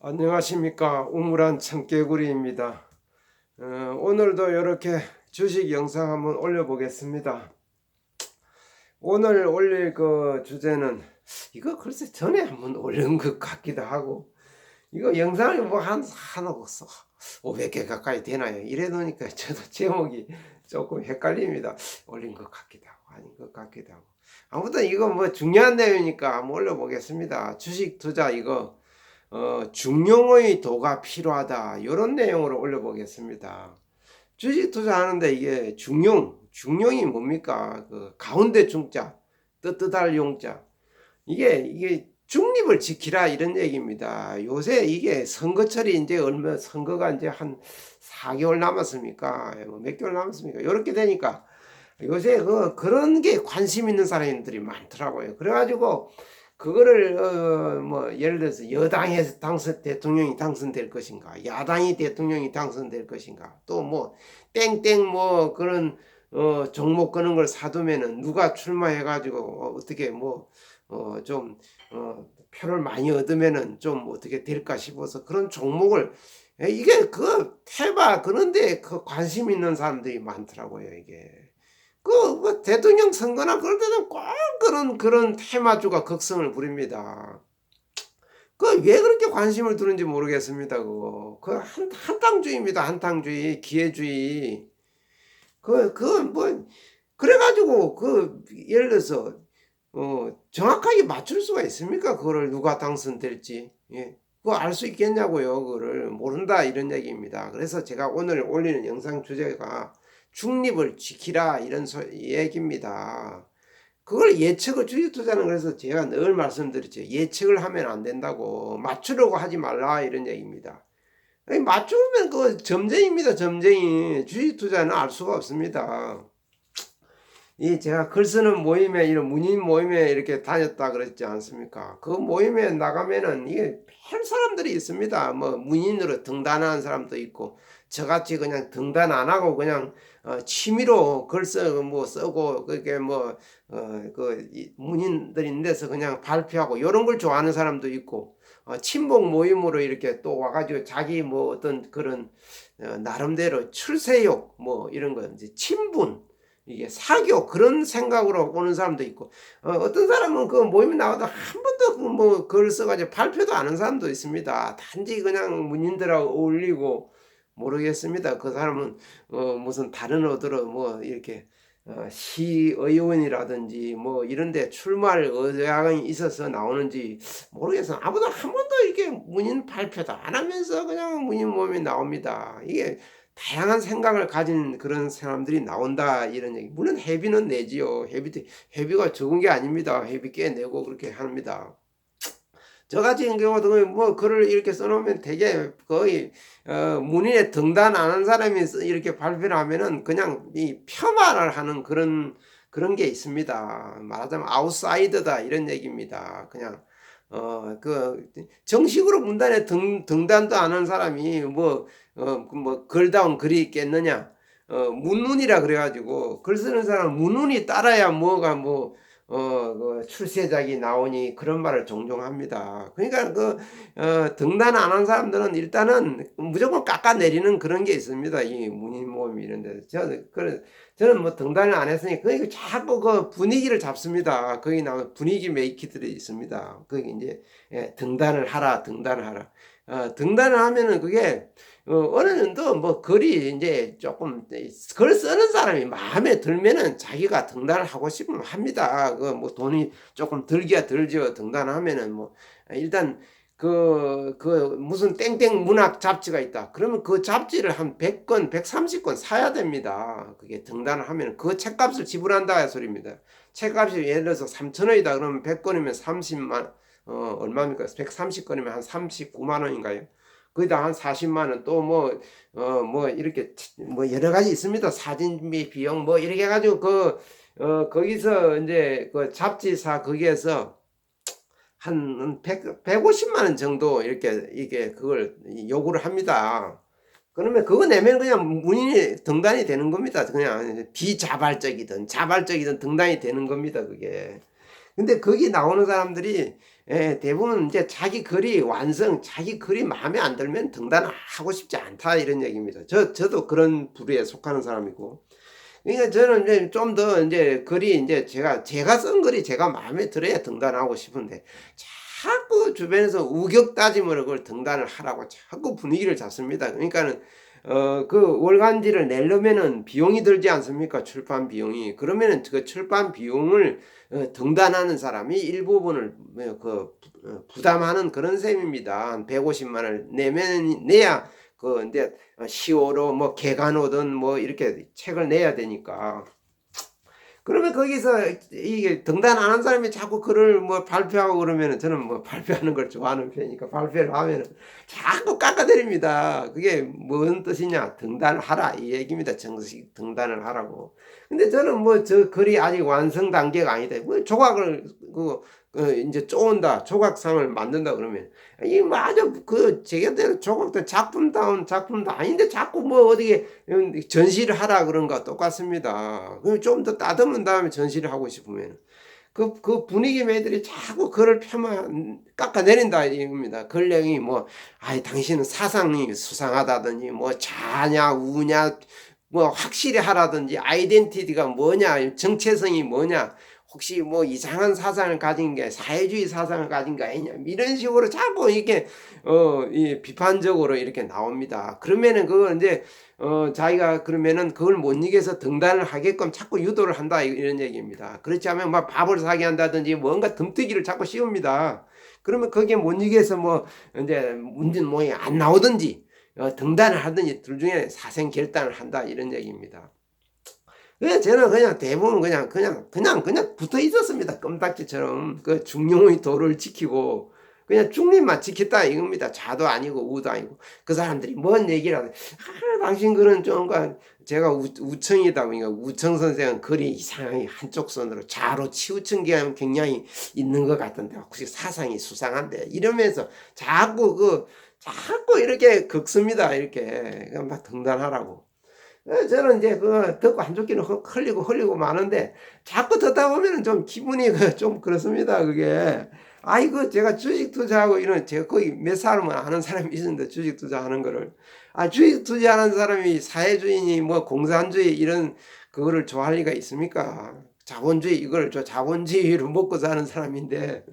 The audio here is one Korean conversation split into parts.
안녕하십니까. 우물안 청개구리입니다. 오늘도 이렇게 주식 영상 한번 올려보겠습니다. 오늘 올릴 그 주제는 이거 글쎄 전에 한번 올린 것 같기도 하고, 이거 영상이 뭐 한 500개 가까이 되나요? 이래 놓으니까 저도 제목이 조금 헷갈립니다. 올린 것 같기도 하고 아닌 것 같기도 하고, 아무튼 이거 뭐 중요한 내용이니까 한번 올려보겠습니다. 주식 투자 이거 중용의 도가 필요하다, 이런 내용으로 올려보겠습니다. 주식 투자하는데 이게 중용이 뭡니까? 그 가운데 중자, 뜨뜻할 용자, 이게 중립을 지키라, 이런 얘기입니다. 요새 이게 선거철이 이제 선거가 이제 한 4개월 남았습니까? 몇 개월 남았습니까? 이렇게 되니까 요새 그런 게 관심 있는 사람들이 많더라고요. 그래가지고 그거를 뭐 예를 들어서 여당에서 대통령이 당선될 것인가, 야당이 대통령이 당선될 것인가, 또 뭐 땡땡 뭐 그런 종목 그런 걸 사두면은 누가 출마해가지고 어떻게 뭐 좀 표를 많이 얻으면은 좀 어떻게 될까 싶어서 그런 종목을, 이게 그 테마 그런데 그 관심 있는 사람들이 많더라고요. 이게 뭐 대통령 선거나 그럴 때는 꼭 그런 테마주가 극성을 부립니다. 그 왜 그렇게 관심을 두는지 모르겠습니다. 그거 그 한탕주의입니다. 한탕주의, 기회주의. 뭐 그래가지고 예를 들어서 정확하게 맞출 수가 있습니까? 그거를 누가 당선될지. 예. 그거 알 수 있겠냐고요. 그거를 모른다, 이런 얘기입니다. 그래서 제가 오늘 올리는 영상 주제가 중립을 지키라, 이런 얘기입니다. 그걸 예측을, 주식 투자는 그래서 제가 늘 말씀드렸죠. 예측을 하면 안 된다고, 맞추려고 하지 말라, 이런 얘기입니다. 맞추면 그 점쟁이입니다. 점쟁이. 주식 투자는 알 수가 없습니다. 제가 글 쓰는 모임에, 이런 문인 모임에 이렇게 다녔다 그랬지 않습니까? 그 모임에 나가면은 이게 별 사람들이 있습니다. 뭐 문인으로 등단하는 사람도 있고, 저같이 그냥 등단 안 하고 그냥 취미로 글 쓰고 그게 문인들인 데서 그냥 발표하고 이런 걸 좋아하는 사람도 있고, 친목 모임으로 이렇게 또 와가지고 자기 뭐 어떤 그런 나름대로 출세욕 뭐 이런 거, 이제 친분, 이게 사교, 그런 생각으로 오는 사람도 있고, 어떤 사람은 그 모임에 나와도 한 번도 뭐 글을 써가지고 발표도 안 한 사람도 있습니다. 단지 그냥 문인들하고 어울리고, 모르겠습니다. 그 사람은 무슨 다른 어디로 뭐 이렇게 시의원이라든지 뭐 이런데 출마할 의향이 있어서 나오는지 모르겠어요. 아무도 한 번도 이렇게 문인 발표도 안 하면서 그냥 문인 모임에 나옵니다. 이게 다양한 생각을 가진 그런 사람들이 나온다, 이런 얘기. 물론 회비는 내지요. 회비가 적은 게 아닙니다. 회비 꽤 내고 그렇게 합니다. 저 같은 경우도 뭐 글을 이렇게 써놓으면 되게 거의 문인에 등단 안 한 사람이 이렇게 발표를 하면은 그냥 이 폄하를 하는 그런 게 있습니다. 말하자면 아웃사이더다, 이런 얘기입니다. 그냥 정식으로 문단에 등단도 안 한 사람이 뭐 글다운 글이 있겠느냐. 문운이라 그래가지고 글 쓰는 사람은 문운이 따라야 뭐가 출세작이 나오니, 그런 말을 종종 합니다. 그러니까 등단 안 한 사람들은 일단은 무조건 깎아내리는 그런 게 있습니다. 이 문인 모임 이런 데서. 저는 뭐 등단을 안 했으니, 그러니까 자꾸 그 분위기를 잡습니다. 거기 나오면 분위기 메이커들이 있습니다. 거기 이제 등단을 하라. 등단을 하면은 그게 어느 정도 뭐 글이 이제 조금 글 쓰는 사람이 마음에 들면은 자기가 등단을 하고 싶으면 합니다. 뭐 돈이 조금 들기야 들죠. 등단하면은 뭐 일단 무슨 땡땡 문학 잡지가 있다. 그러면 그 잡지를 한 100권, 130권 사야 됩니다. 그게 등단을 하면 그 책값을 지불한다 소리입니다. 책값이 예를 들어서 3,000원이다. 그러면 100권이면 30만, 얼마입니까? 130권이면 한 39만 원인가요? 거기다 한 40만 원, 또 뭐 이렇게 뭐 여러 가지 있습니다. 사진비 비용 뭐 이렇게 해가지고 거기서 이제 그 잡지사 거기에서 한 150만 원 정도 이게 그걸 요구를 합니다. 그러면 그거 내면 그냥 문인이 등단이 되는 겁니다. 그냥 비자발적이든 자발적이든 등단이 되는 겁니다. 그게. 근데 거기 나오는 사람들이 예, 대부분 이제 자기 글이 자기 글이 마음에 안 들면 등단하고 싶지 않다 이런 얘기입니다. 저도 그런 부류에 속하는 사람이고. 그러니까 저는 이제 좀 더 이제 글이 이제 제가 쓴 글이 제가 마음에 들어야 등단하고 싶은데 자꾸 주변에서 우격 따짐으로 그걸 등단을 하라고 자꾸 분위기를 잡습니다. 그러니까는 그 월간지를 내려면은 비용이 들지 않습니까? 출판 비용이. 그러면은 그 출판 비용을 등단하는 사람이 일부분을 부담하는 그런 셈입니다. 한 150만 원을 내야 그 이제 시호로 뭐 개간호든 뭐 이렇게 책을 내야 되니까. 그러면 거기서 이게 등단 안 한 사람이 자꾸 글을 뭐 발표하고 그러면은 저는 뭐 발표하는 걸 좋아하는 편이니까 발표를 하면은 자꾸 깎아드립니다. 그게 뭔 뜻이냐? 등단을 하라 이 얘기입니다. 정식 등단을 하라고. 근데 저는 뭐 저 글이 아직 완성 단계가 아니다. 뭐 조각을 이제 쪼은다, 조각상을 만든다 그러면 이 뭐 아주 제게대로 조각도 작품다운 작품도 아닌데 자꾸 뭐 어디게 전시를 하라 그런 거 똑같습니다. 좀 더 따듬은 다음에 전시를 하고 싶으면 그 분위기 매들이 자꾸 글을 펴만 깎아내린다 이겁니다. 글령이 뭐 아이 당신은 사상이 수상하다든지 뭐 자냐 우냐 뭐 확실히 하라든지 아이덴티티가 뭐냐 정체성이 뭐냐 혹시 뭐 이상한 사상을 가진 게 사회주의 사상을 가진 거 아니냐 이런 식으로 자꾸 이렇게 이 비판적으로 이렇게 나옵니다. 그러면은 그걸 이제 자기가 그러면은 그걸 못 이겨서 등단을 하게끔 자꾸 유도를 한다 이런 얘기입니다. 그렇지 않으면 막 밥을 사게 한다든지 뭔가 덤뜨기를 자꾸 씌웁니다. 그러면 거기에 못 이겨서 뭐 이제 문제는 뭐안 나오든지 등단을 하든지 둘 중에 사생 결단을 한다 이런 얘기입니다. 그냥 저는 그냥 대부분 그냥 붙어 있었습니다. 껌딱지처럼 그 중용의 도를 지키고 그냥 중립만 지켰다 이겁니다. 자도 아니고 우도 아니고 그 사람들이 뭔 얘기를 하든 당신 글은 좀 제가 우청이다 보니까 우청 선생은 글이 이상하게 한쪽 손으로 자로 치우친 게 굉장히 있는 것 같은데 혹시 사상이 수상한데 이러면서 자꾸 이렇게 긁습니다. 이렇게 막 등단하라고. 저는 이제 듣고 한쪽 귀는 흘리고 마는데 자꾸 듣다 보면은 좀 기분이 좀 그렇습니다. 그게. 아이고 제가 주식 투자하고 이런 제가 거의 몇 사람은 아는 사람이 있는데 주식 투자하는 거를 주식 투자하는 사람이 사회주의니 뭐 공산주의 이런 그거를 좋아할 리가 있습니까? 자본주의 이걸 자본주의로 먹고 사는 사람인데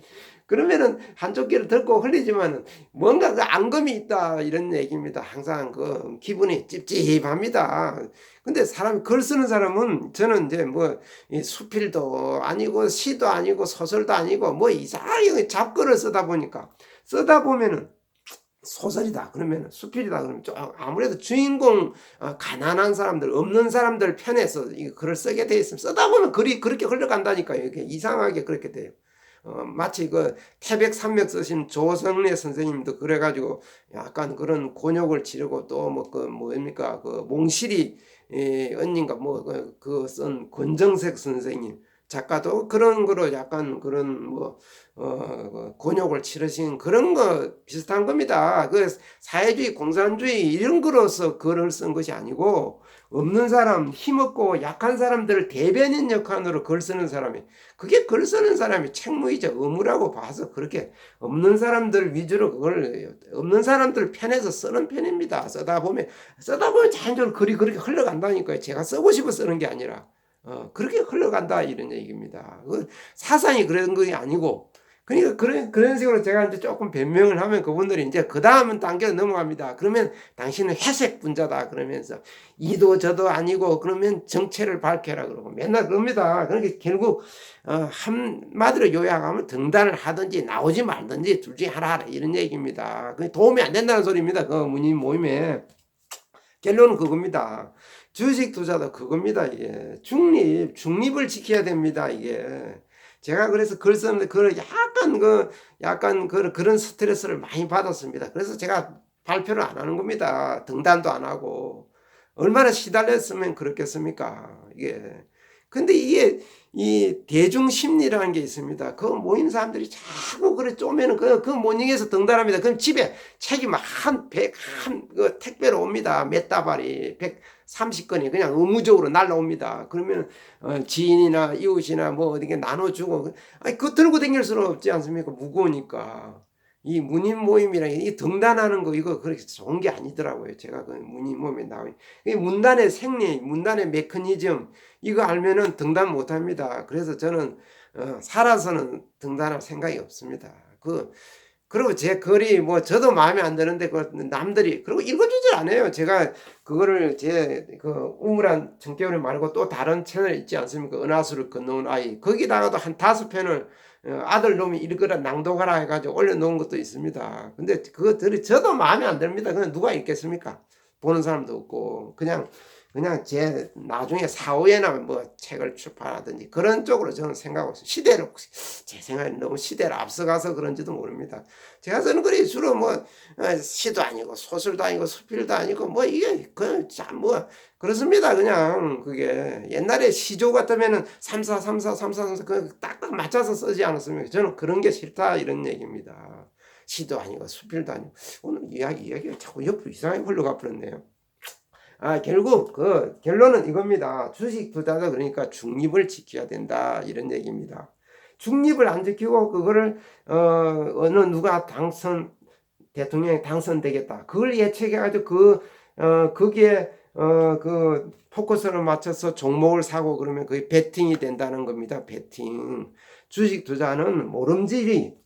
그러면은 한쪽 귀를 듣고 흘리지만은 뭔가 그 앙금이 있다 이런 얘기입니다. 항상 그 기분이 찝찝합니다. 근데 글 쓰는 사람은 저는 이제 뭐 이 수필도 아니고 시도 아니고 소설도 아니고 뭐 이상하게 잡글을 쓰다 보면은 소설이다 그러면 수필이다 그러면 좀 아무래도 주인공 가난한 사람들 없는 사람들 편에서 이 글을 쓰게 돼 있으면 쓰다 보면 글이 그렇게 흘러간다니까요. 이렇게 이상하게 그렇게 돼요. 마치 태백산맥 쓰신 조성래 선생님도 그래가지고 약간 그런 곤욕을 치르고 또 뭐 뭡니까 몽실이 언닌가 뭐 쓴 권정색 선생님 작가도 그런 거로 약간 그런 곤욕을 치르신 그런 거 비슷한 겁니다. 사회주의 공산주의 이런 거로서 글을 쓴 것이 아니고 없는 사람 힘없고 약한 사람들을 대변인 역할으로 글 쓰는 사람이 그게 글 쓰는 사람이 책무이자 의무라고 봐서 그렇게 없는 사람들 위주로 그걸 없는 사람들 편에서 쓰는 편입니다. 쓰다 보면 자연적으로 글이 그렇게 흘러간다니까요. 제가 쓰고 싶어 쓰는 게 아니라 그렇게 흘러간다 이런 얘기입니다. 사상이 그런 것이 아니고 그러니까 그런 식으로 제가 이제 조금 변명을 하면 그분들이 이제 그 다음 단계로 넘어갑니다. 그러면 당신은 회색 분자다 그러면서 이도 저도 아니고 그러면 정체를 밝혀라 그러고 맨날 그럽니다. 그러니까 결국 한마디로 요약하면 등단을 하든지 나오지 말든지 둘 중에 하나 하라 이런 얘기입니다. 도움이 안 된다는 소리입니다. 그 문인 모임에 결론은 그겁니다. 주식 투자도 그겁니다. 이게 중립을 지켜야 됩니다. 이게. 제가 그래서 글 쓰는데 약간 그런 스트레스를 많이 받았습니다. 그래서 제가 발표를 안 하는 겁니다. 등단도 안 하고. 얼마나 시달렸으면 그렇겠습니까? 이게. 근데 이게 이 대중 심리라는 게 있습니다. 그 모인 사람들이 자꾸 그래 쪼매는 그 못 이겨서 등단합니다. 그럼 집에 책이 막 그 택배로 옵니다. 몇 다발이 130건이 그냥 의무적으로 날라옵니다. 그러면 지인이나 이웃이나 뭐 어디게 나눠주고, 아니 그거 들고 다닐 수는 없지 않습니까? 무거우니까. 이 문인 모임이랑 이 등단하는 거 이거 그렇게 좋은 게 아니더라고요. 제가 그 문인 모임에 나오니 이 문단의 생리, 문단의 메커니즘 이거 알면은 등단 못 합니다. 그래서 저는 살아서는 등단할 생각이 없습니다. 그리고 제 글이 뭐 저도 마음에 안 드는데 그 남들이 그리고 읽어주질 않아요. 제가 그거를 제 그 우물한 청개구리 말고 또 다른 채널 있지 않습니까? 은하수를 건너온 아이 거기다가도 한 5편을 아들 놈이 읽으라 낭독하라 해가지고 올려놓은 것도 있습니다. 근데 그것들이 저도 마음에 안 듭니다. 그냥 누가 읽겠습니까? 보는 사람도 없고 그냥 제 나중에 사후에나 뭐 책을 출판하든지 그런 쪽으로 저는 생각하고 있어요. 시대를 제 생각에 너무 시대를 앞서가서 그런지도 모릅니다. 제가 쓰는 글이 주로 뭐 시도 아니고 소설도 아니고 수필도 아니고 뭐 이게 그냥 참 뭐 그렇습니다. 그냥 그게 옛날에 시조 같으면은 34 34 34 34 그 딱딱 맞춰서 쓰지 않았습니까? 저는 그런 게 싫다 이런 얘기입니다. 시도 아니고 수필도 아니고 오늘 이야기가 자꾸 옆으로 이상하게 흘러가 버렸네요. 결국 그 결론은 이겁니다. 주식 투자도 그러니까 중립을 지켜야 된다 이런 얘기입니다. 중립을 안 지키고 그거를 어느 누가 대통령이 당선되겠다 그걸 예측해가지고 거기에 그 포커스를 맞춰서 종목을 사고 그러면 그게 베팅이 된다는 겁니다. 베팅. 주식 투자는 모름지기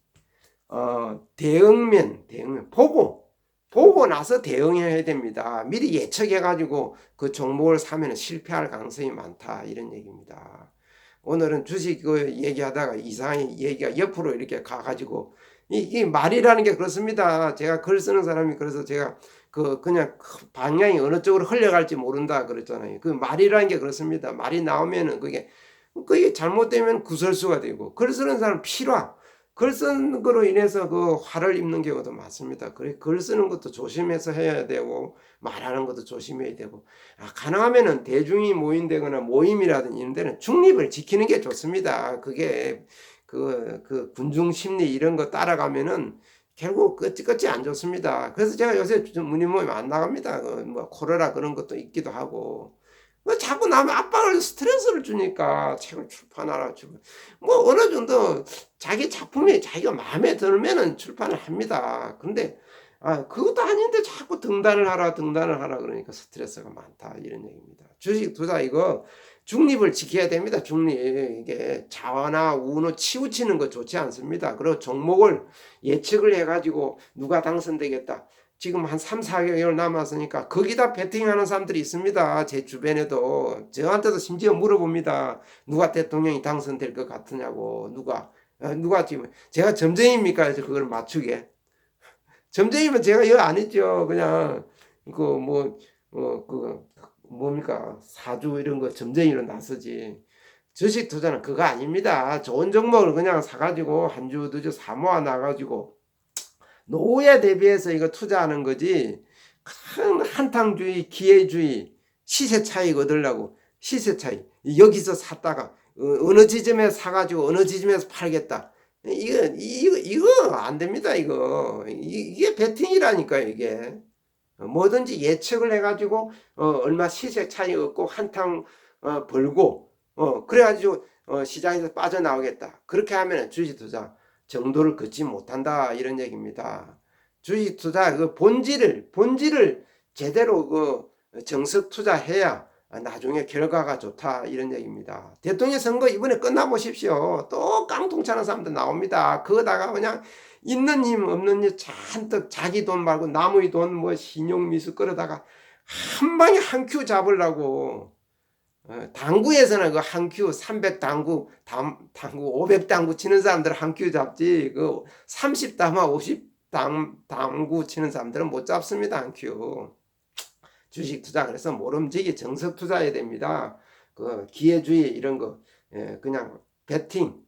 대응면 보고 나서 대응해야 됩니다. 미리 예측해가지고 그 종목을 사면 실패할 가능성이 많다 이런 얘기입니다. 오늘은 주식 그 얘기하다가 이상하게 얘기가 옆으로 이렇게 가가지고 이 말이라는 게 그렇습니다. 제가 글 쓰는 사람이 그래서 제가 그냥 방향이 어느 쪽으로 흘러갈지 모른다 그랬잖아요. 그 말이라는 게 그렇습니다. 말이 나오면은 그게 잘못되면 구설수가 되고 글 쓰는 사람 필화 글 쓰는 거로 인해서 그 화를 입는 경우도 많습니다. 그래 글 쓰는 것도 조심해서 해야 되고 말하는 것도 조심해야 되고 가능하면은 대중이 모인다거나 모임이라든지 이런 데는 중립을 지키는 게 좋습니다. 그게 그 군중 심리 이런 거 따라가면은 결국 끝이 안 좋습니다. 그래서 제가 요새 문인 모임 안 나갑니다. 뭐 코로나 그런 것도 있기도 하고. 자꾸 남의 압박을 스트레스를 주니까 책을 출판하라 뭐 어느 정도 자기 작품이 자기가 마음에 들면은 출판을 합니다. 근데 그것도 아닌데 자꾸 등단을 하라 그러니까 스트레스가 많다 이런 얘기입니다. 주식 투자 이거 중립을 지켜야 됩니다. 중립 이게 좌우나 우노 치우치는 거 좋지 않습니다. 그리고 종목을 예측을 해가지고 누가 당선되겠다. 지금 한 3, 4개월 남았으니까 거기다 베팅하는 사람들이 있습니다. 제 주변에도 저한테도 심지어 물어봅니다. 누가 대통령이 당선될 것 같으냐고. 누가 지금 제가 점쟁입니까? 해서 그걸 맞추게. 점쟁이면 제가 이거 안 했죠. 그냥 뭡니까 사주 이런 거 점쟁이로 나서지. 주식 투자는 그거 아닙니다. 좋은 종목을 그냥 사가지고 한 주 두 주 사모아 놔가지고 노후에 대비해서 이거 투자하는 거지. 큰 한탕주의, 기회주의, 시세 차익 얻으려고 시세 차익 여기서 샀다가 어느 지점에 사가지고 어느 지점에서 팔겠다. 이거 안 됩니다. 이게 베팅이라니까요. 이게 뭐든지 예측을 해가지고 얼마 시세 차익 얻고 한탕 벌고 그래가지고 시장에서 빠져나오겠다. 그렇게 하면 주식 투자 정도를 걷지 못한다 이런 얘기입니다. 주식 투자 그 본질을 제대로 정석 투자해야 나중에 결과가 좋다 이런 얘기입니다. 대통령 선거 이번에 끝나보십시오. 또 깡통차는 사람들 나옵니다. 그거다가 그냥 있는 힘 없는 힘 잔뜩 자기 돈 말고 남의 돈 뭐 신용미수 끌어다가 한 방에 한 큐 잡으려고 당구에서는 그 한 큐 300당구 당구 500당구 치는 사람들 한 큐 잡지 30당마 50당구 치는 사람들은 못 잡습니다. 한 큐. 주식 투자 그래서 모름지기 정석 투자해야 됩니다. 기회주의 이런 거 그냥 베팅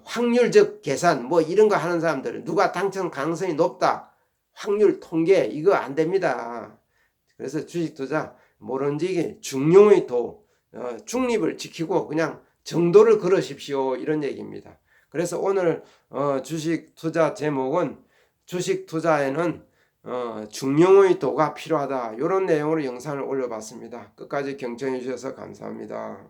확률적 계산 뭐 이런 거 하는 사람들은 누가 당첨 가능성이 높다 확률 통계 이거 안 됩니다. 그래서 주식 투자 모름지기 중용의 도 중립을 지키고 그냥 정도를 걸으십시오 이런 얘기입니다. 그래서 오늘 주식 투자 제목은 주식 투자에는 중용의 도가 필요하다 이런 내용으로 영상을 올려봤습니다. 끝까지 경청해 주셔서 감사합니다.